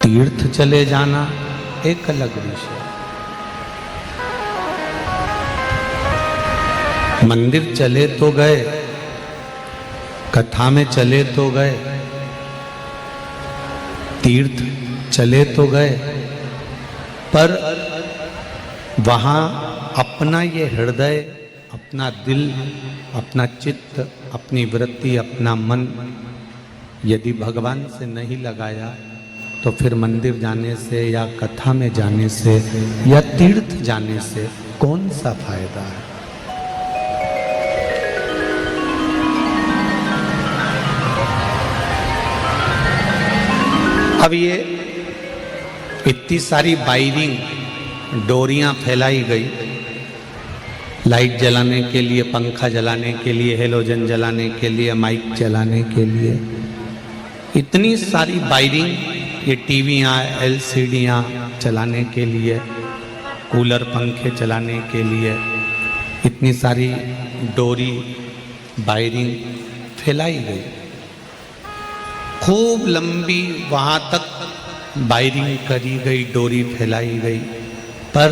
तीर्थ चले जाना एक अलग विषय। मंदिर चले तो गए, कथा में चले तो गए, तीर्थ चले तो गए, पर वहां अपना ये हृदय, अपना दिल, अपना चित्त, अपनी वृत्ति, अपना मन यदि भगवान से नहीं लगाया तो फिर मंदिर जाने से या कथा में जाने से या तीर्थ जाने से कौन सा फायदा है। अब ये इतनी सारी वायरिंग, डोरियां फैलाई गई, लाइट जलाने के लिए, पंखा जलाने के लिए, हेलोजन जलाने के लिए, माइक जलाने के लिए, इतनी सारी वायरिंग, ये टीवियाँ, एलसीडियाँ चलाने के लिए, कूलर पंखे चलाने के लिए, इतनी सारी डोरी वायरिंग फैलाई गई, खूब लंबी वहाँ तक वायरिंग करी गई, डोरी फैलाई गई, पर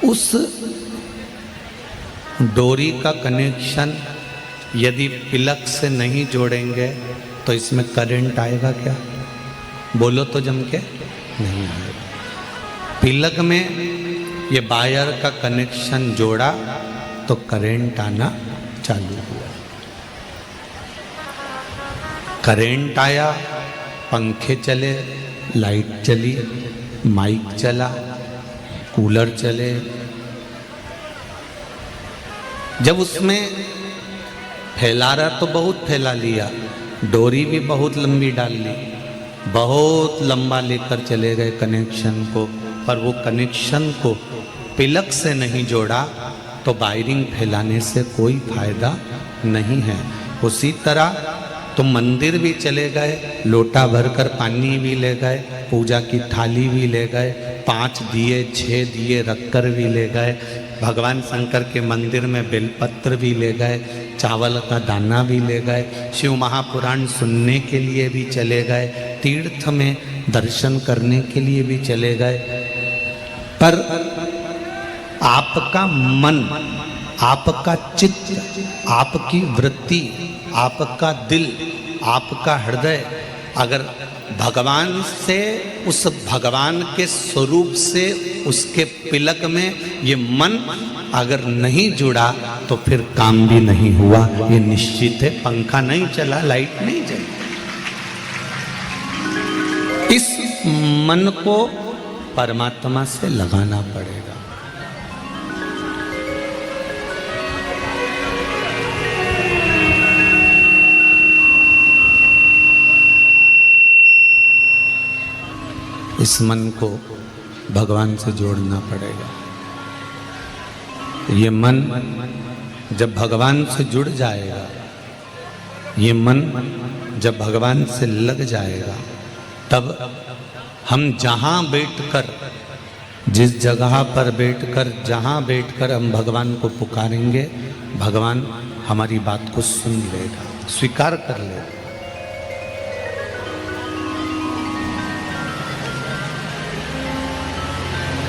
उस डोरी का कनेक्शन यदि प्लग से नहीं जोड़ेंगे तो इसमें करंट आएगा क्या? बोलो तो जम के नहीं आएगा। प्लग में ये वायर का कनेक्शन जोड़ा तो करंट आना चालू हुआ। करंट आया, पंखे चले, लाइट चली, माइक चला, कूलर चले। जब उसमें फैला रहा तो बहुत फैला लिया, डोरी भी बहुत लंबी डाल ली, बहुत लंबा लेकर चले गए कनेक्शन को, पर वो कनेक्शन को प्लग से नहीं जोड़ा तो वायरिंग फैलाने से कोई फायदा नहीं है। उसी तरह तुम मंदिर भी चले गए, लोटा भरकर पानी भी ले गए, पूजा की थाली भी ले गए, 5 दिए 6 दिए रखकर भी ले गए, भगवान शंकर के मंदिर में बेलपत्र भी ले गए, चावल का दाना भी ले गए, शिव महापुराण सुनने के लिए भी चले गए, तीर्थ में दर्शन करने के लिए भी चले गए, पर आपका मन, आपका चित्त, आपकी वृत्ति, आपका दिल, आपका हृदय अगर भगवान से, उस भगवान के स्वरूप से, उसके प्लग में ये मन अगर नहीं जुड़ा तो फिर काम भी नहीं हुआ। ये निश्चित है, पंखा नहीं चला, लाइट नहीं जली। इस मन को परमात्मा से लगाना पड़ेगा। इस मन को भगवान से जोड़ना पड़ेगा। ये मन जब भगवान से जुड़ जाएगा, ये मन जब भगवान से लग जाएगा, तब हम जहाँ बैठकर, जिस जगह पर बैठकर, जहाँ बैठकर हम भगवान को पुकारेंगे, भगवान हमारी बात को सुन लेगा, स्वीकार कर लेगा।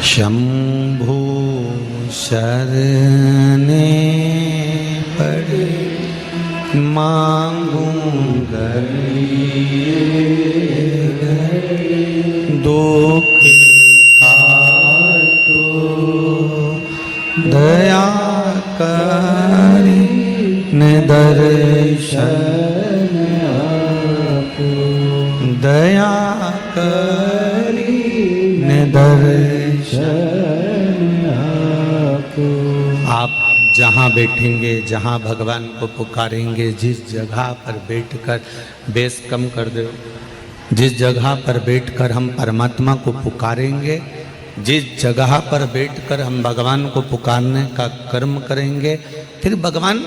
शंभु शरणे पड़े मांगूं दुख काटो दया करी निदर्शन आपो, दया करी निदर्शन। आप जहाँ बैठेंगे, जहाँ भगवान को पुकारेंगे, जिस जगह पर बैठकर, बेस कम कर दो, जिस जगह पर बैठकर हम परमात्मा को पुकारेंगे, जिस जगह पर बैठकर हम भगवान को पुकारने का कर्म करेंगे, फिर भगवान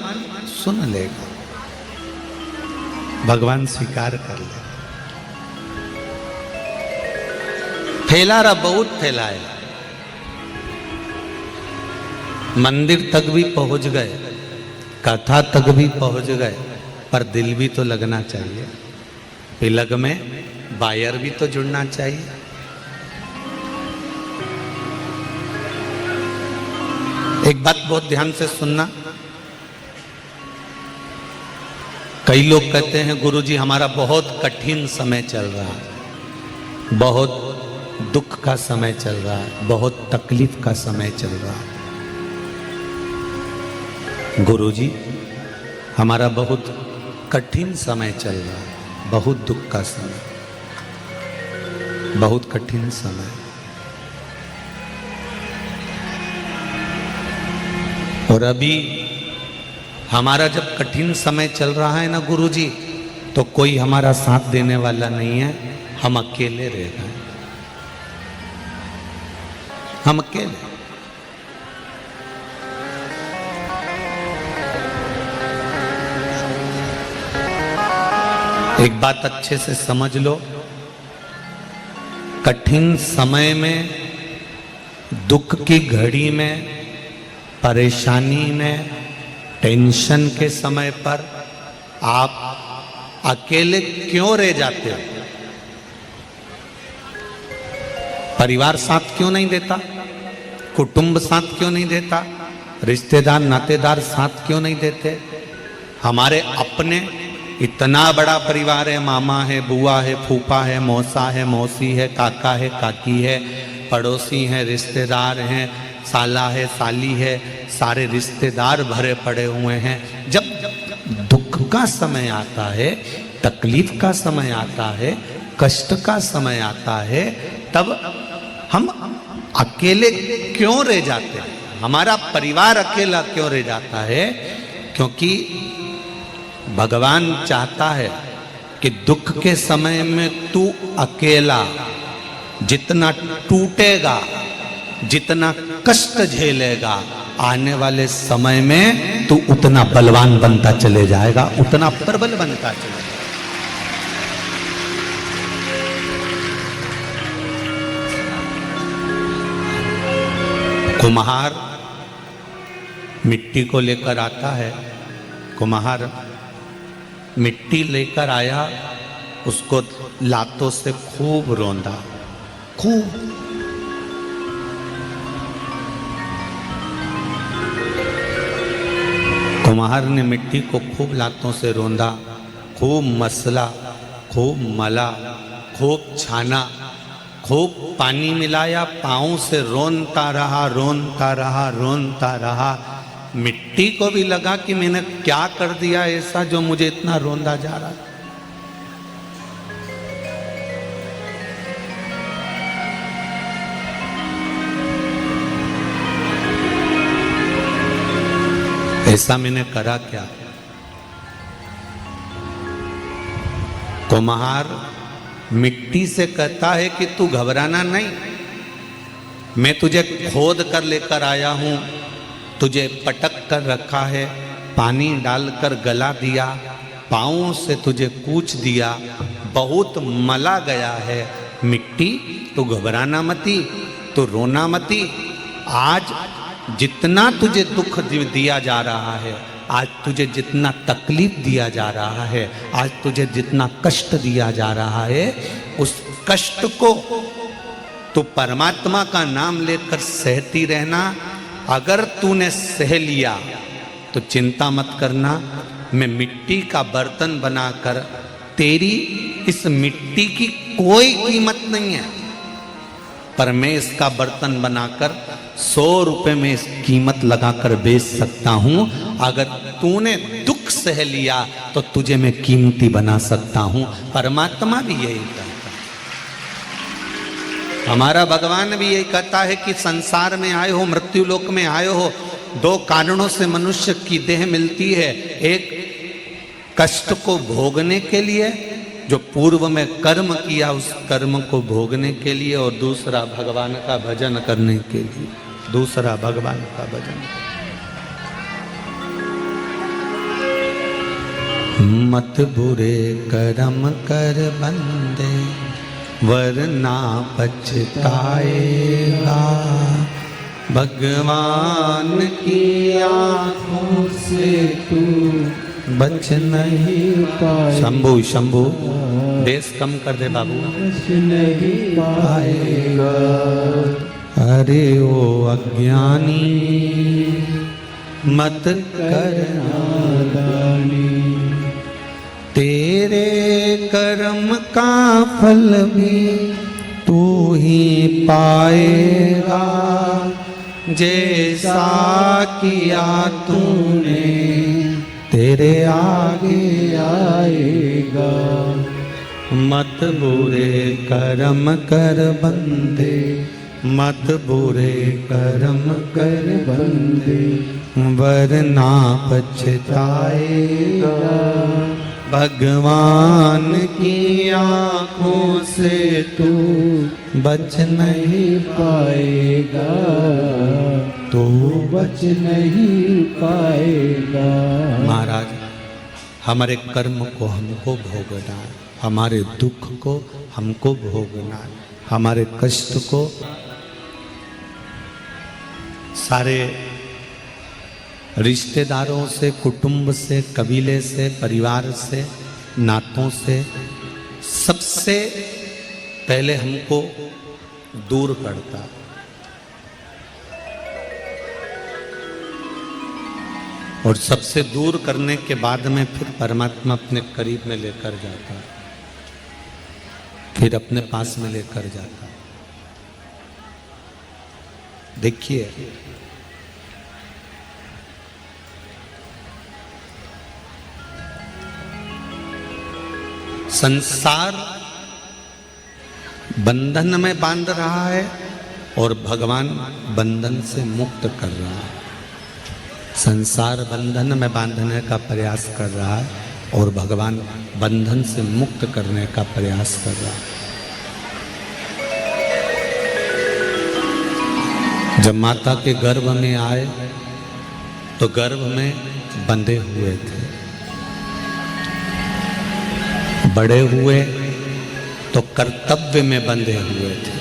सुन लेगा, भगवान स्वीकार कर लेगा। फैला रहा, बहुत फैलाया, मंदिर तक भी पहुंच गए, कथा तक भी पहुंच गए, पर दिल भी तो लगना चाहिए। प्लग में वायर भी तो जुड़ना चाहिए। एक बात बहुत ध्यान से सुनना, कई लोग कहते हैं गुरुजी हमारा बहुत कठिन समय चल रहा है, बहुत दुख का समय चल रहा है, बहुत तकलीफ का समय चल रहा है। गुरुजी हमारा बहुत कठिन समय चल रहा है, बहुत दुख का समय, बहुत कठिन समय। और अभी हमारा जब कठिन समय चल रहा है ना गुरुजी, तो कोई हमारा साथ देने वाला नहीं है, हम अकेले रह गए, हम अकेले। एक बात अच्छे से समझ लो, कठिन समय में, दुख की घड़ी में, परेशानी में, टेंशन के समय पर आप अकेले क्यों रह जाते हो? परिवार साथ क्यों नहीं देता? कुटुंब साथ क्यों नहीं देता? रिश्तेदार नातेदार साथ क्यों नहीं देते? हमारे अपने इतना बड़ा परिवार है, मामा है, बुआ है, फूफा है, मौसा है, मौसी है, काका है, काकी है, पड़ोसी हैं, रिश्तेदार हैं, साला है, साली है, सारे रिश्तेदार भरे पड़े हुए हैं। जब दुख का समय आता है, तकलीफ का समय आता है, कष्ट का समय आता है, तब हम अकेले क्यों रह जाते हैं? हमारा परिवार अकेला क्यों रह जाता है? क्योंकि भगवान चाहता है कि दुख के समय में तू अकेला जितना टूटेगा, जितना कष्ट झेलेगा, आने वाले समय में तू उतना बलवान बनता चले जाएगा, उतना प्रबल बनता चले जाएगा। कुम्हार मिट्टी को लेकर आता है, कुम्हार मिट्टी लेकर आया, उसको लातों से खूब रौंदा, खूब। कुम्हार ने मिट्टी को खूब लातों से रौंदा, खूब मसला, खूब मला, खूब छाना, खूब पानी मिलाया, पाँव से रोनता रहा, रोनता रहा, रोनता रहा। मिट्टी को भी लगा कि मैंने क्या कर दिया ऐसा जो मुझे इतना रोंदा जा रहा। ऐसा मैंने करा क्या? कुम्हार मिट्टी से कहता है कि तू घबराना नहीं, मैं तुझे खोद कर लेकर आया हूं, तुझे पटक कर रखा है, पानी डालकर गला दिया, पाँव से तुझे कूच दिया, बहुत मला गया है मिट्टी, तू घबराना मती, तू रोना मती। आज जितना तुझे दुख दिया जा रहा है, आज तुझे जितना तकलीफ दिया जा रहा है, आज तुझे जितना कष्ट दिया जा रहा है, उस कष्ट को तू परमात्मा का नाम लेकर सहती रहना। अगर तूने सह लिया तो चिंता मत करना, मैं मिट्टी का बर्तन बनाकर, तेरी इस मिट्टी की कोई कीमत नहीं है, पर मैं इसका बर्तन बनाकर 100 रुपए में इस कीमत लगाकर बेच सकता हूं। अगर तूने दुख सह लिया तो तुझे मैं कीमती बना सकता हूं। परमात्मा भी यही कहता है, हमारा भगवान भी यही कहता है कि संसार में आए हो, मृत्यु लोक में आए हो, 2 कारणों से मनुष्य की देह मिलती है। एक कष्ट को भोगने के लिए, जो पूर्व में कर्म किया उस कर्म को भोगने के लिए, और दूसरा भगवान का भजन करने के लिए, दूसरा भगवान का भजन। मत बुरे कर्म कर बंदे, वरना पछताएगा, भगवान की आंखों से तू बच नहीं पाए। शंभू शंभू बेस कम कर दे बाबू। बच नहीं पाएगा। अरे ओ अज्ञानी मत करना नादानी, तेरे कर्म का फल भी तू ही पाएगा। जैसा किया तूने तेरे आगे आएगा। मत बुरे कर्म कर बंदे, मत बुरे कर्म कर बंदे, वरना पछताएगा। भगवान की आँखों से तू बच नहीं पाएगा, तो बच नहीं पाएगा। महाराज हमारे कर्म को हमको भोगना है, हमारे दुख को हमको भोगना है, हमारे कष्ट को। सारे रिश्तेदारों से, कुटुंब से, कबीले से, परिवार से, नातों से सबसे पहले हमको दूर करता, और सबसे दूर करने के बाद में फिर परमात्मा अपने करीब में लेकर जाता, फिर अपने पास में लेकर जाता। देखिए संसार बंधन में बांध रहा है और भगवान बंधन से मुक्त कर रहा है। संसार बंधन में बांधने का प्रयास कर रहा है और भगवान बंधन से मुक्त करने का प्रयास कर रहा है। जब माता के गर्भ में आए तो गर्भ में बंधे हुए थे, बड़े हुए तो कर्तव्य में बंधे हुए थे,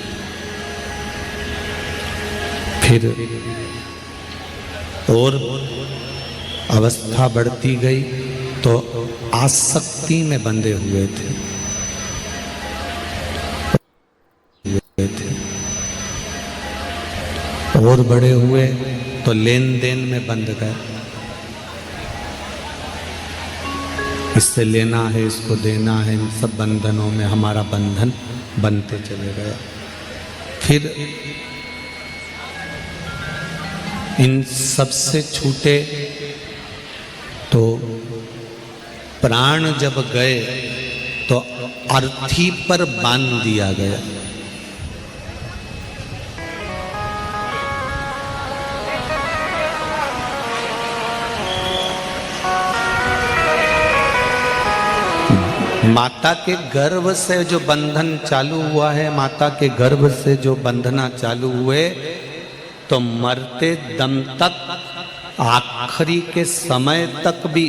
फिर और अवस्था बढ़ती गई तो आसक्ति में बंधे हुए थे, और बड़े हुए तो लेन देन में बंध गए। इससे लेना है, इसको देना है, इन सब बंधनों में हमारा बंधन बनते चले गए। फिर इन सबसे छूटे तो प्राण जब गए तो अर्थी पर बांध दिया गया। माता के गर्भ से जो बंधन चालू हुआ है, माता के गर्भ से जो बंधना चालू हुए, तो मरते दम तक, आखिरी के समय तक भी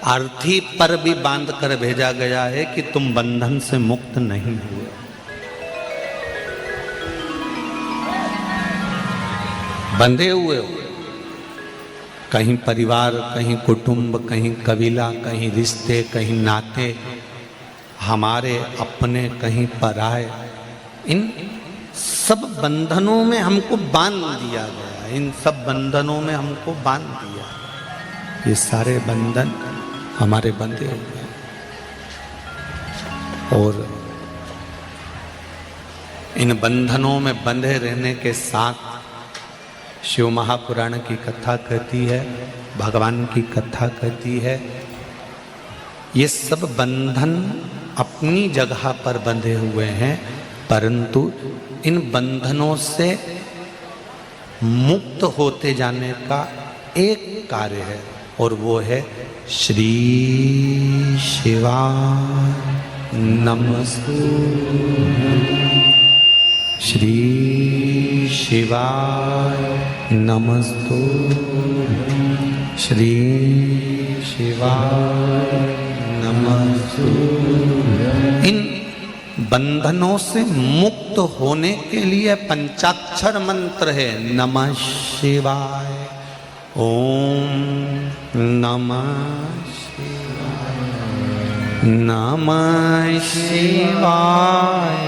अर्थी पर भी बांध कर भेजा गया है कि तुम बंधन से मुक्त नहीं हुए। बंधे हुए हो, कहीं परिवार, कहीं कुटुंब, कहीं कबीला, कहीं रिश्ते, कहीं नाते, हमारे अपने, कहीं पराए, इन सब बंधनों में हमको बांध दिया गया। इन सब बंधनों में हमको बांध दिया। ये सारे बंधन हमारे बंधे हुए हैं। और इन बंधनों में बंधे रहने के साथ शिव महापुराण की कथा कहती है, भगवान की कथा कहती है, ये सब बंधन अपनी जगह पर बंधे हुए हैं, परंतु इन बंधनों से मुक्त होते जाने का एक कार्य है, और वो है श्री शिवाय नमस्तुभ्यं। श्री शिवाय नमस्तुभ्यं। श्री शिवाय नमस्तुभ्यं। इन बंधनों से मुक्त होने के लिए पंचाक्षर मंत्र है नमः शिवाय, ओम नमः शिवाय। नमः शिवाय।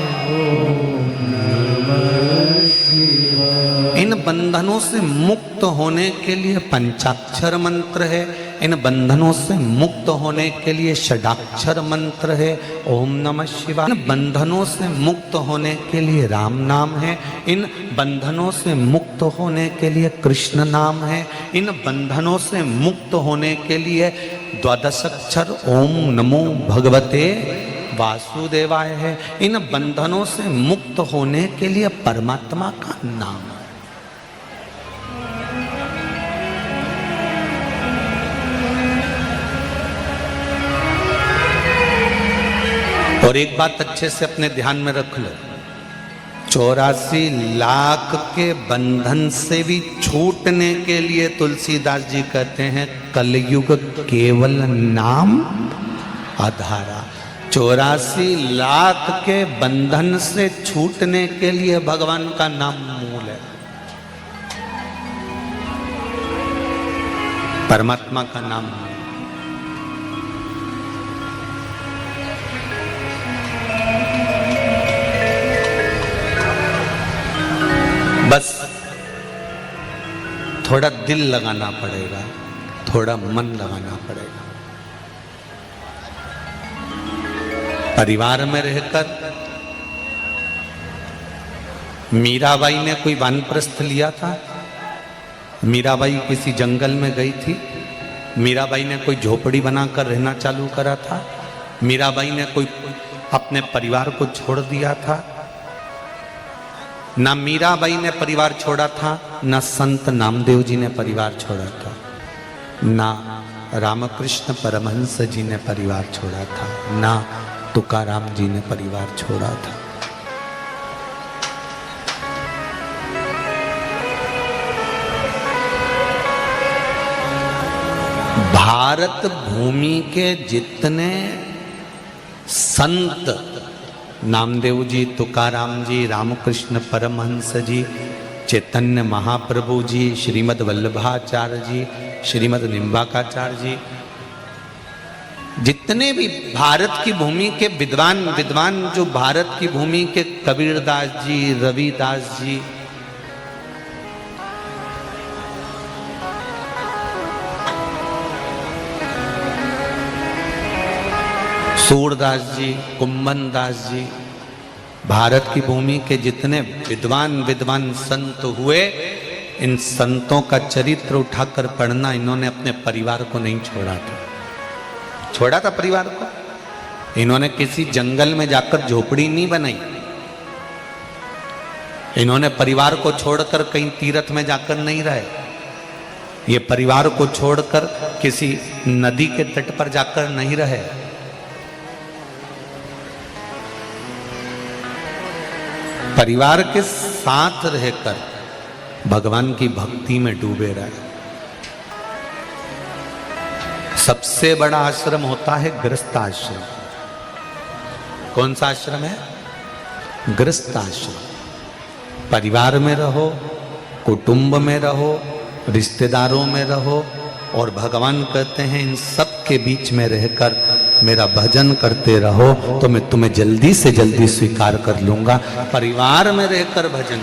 इन बंधनों से मुक्त होने के लिए पंचाक्षर मंत्र है, इन बंधनों से मुक्त होने के लिए षडाक्षर मंत्र है, ओम नमः शिवाय। इन बंधनों से मुक्त होने के लिए राम नाम है, इन बंधनों से मुक्त होने के लिए कृष्ण नाम है, इन बंधनों से मुक्त होने के लिए द्वादश अक्षर ओम नमो भगवते वासुदेवाय है, इन बंधनों से मुक्त होने के लिए परमात्मा का नाम है। और एक बात अच्छे से अपने ध्यान में रख लो, 84 लाख के बंधन से भी छूटने के लिए तुलसीदास जी कहते हैं कलयुग केवल नाम आधारा। 84 लाख के बंधन से छूटने के लिए भगवान का नाम मूल है, परमात्मा का नाम। बस थोड़ा दिल लगाना पड़ेगा, थोड़ा मन लगाना पड़ेगा। परिवार में रहकर मीराबाई ने कोई वानप्रस्थ लिया था, मीराबाई किसी जंगल में गई थी, मीराबाई ने कोई झोपड़ी बनाकर रहना चालू करा था, मीराबाई ने कोई अपने परिवार को छोड़ दिया था। ना मीराबाई ने परिवार छोड़ा था, ना संत नामदेव जी ने परिवार छोड़ा था, ना रामकृष्ण परमहंस जी ने परिवार छोड़ा था, ना तुकाराम जी ने परिवार छोड़ा था। भारत भूमि के जितने संत, नामदेव जी, तुकाराम जी, रामकृष्ण परमहंस जी, चैतन्य महाप्रभु जी, श्रीमद् वल्लभाचार्य जी, श्रीमद् निम्बाकाचार्य जी, जितने भी भारत की भूमि के विद्वान जो भारत की भूमि के कबीरदास जी, रविदास जी, सूरदास जी, कुंभन दास जी, भारत की भूमि के जितने विद्वान संत हुए, इन संतों का चरित्र उठाकर पढ़ना। इन्होंने अपने परिवार को नहीं छोड़ा था, छोड़ा था परिवार को। इन्होंने किसी जंगल में जाकर झोपड़ी नहीं बनाई, इन्होंने परिवार को छोड़कर कहीं तीर्थ में जाकर नहीं रहे, ये परिवार को छोड़कर किसी नदी के तट पर जाकर नहीं रहे। परिवार के साथ रहकर भगवान की भक्ति में डूबे रहे। सबसे बड़ा आश्रम होता है गृहस्थ आश्रम। कौन सा आश्रम है? गृहस्थ आश्रम। परिवार में रहो, कुटुंब में रहो, रिश्तेदारों में रहो, और भगवान कहते हैं इन सब के बीच में रहकर मेरा भजन करते रहो तो मैं तुम्हें जल्दी से जल्दी स्वीकार कर लूंगा। परिवार में रहकर भजन